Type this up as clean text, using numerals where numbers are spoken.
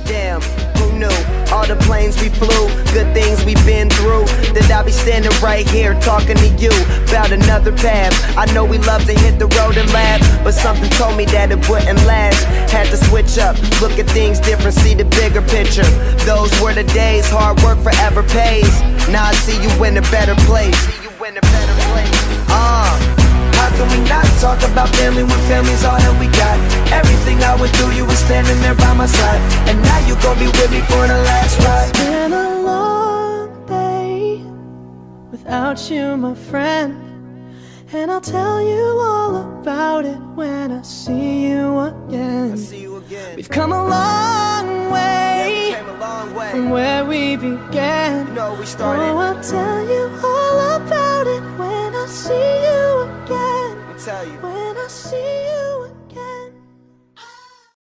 Damn, who knew? All the planes we flew, good things we've been through. That I'll be standing right here talking to you about another path. I know we love to hit the road and laugh, but something told me that it wouldn't last. Had to switch up, look at things different, see the bigger picture. Those were the days, hard work forever pays. Now I see you in a better place. How can we not talk about family when family's all that we got? Everything I went through, you were standing there by my side, and now you gon' be with me for the last ride. It's been a long day without you, my friend, and I'll tell you all about it when I see you again. We've come a long way, from where we began. We started. Oh, I'll tell you all about it when I see you again. Tell you. When I see you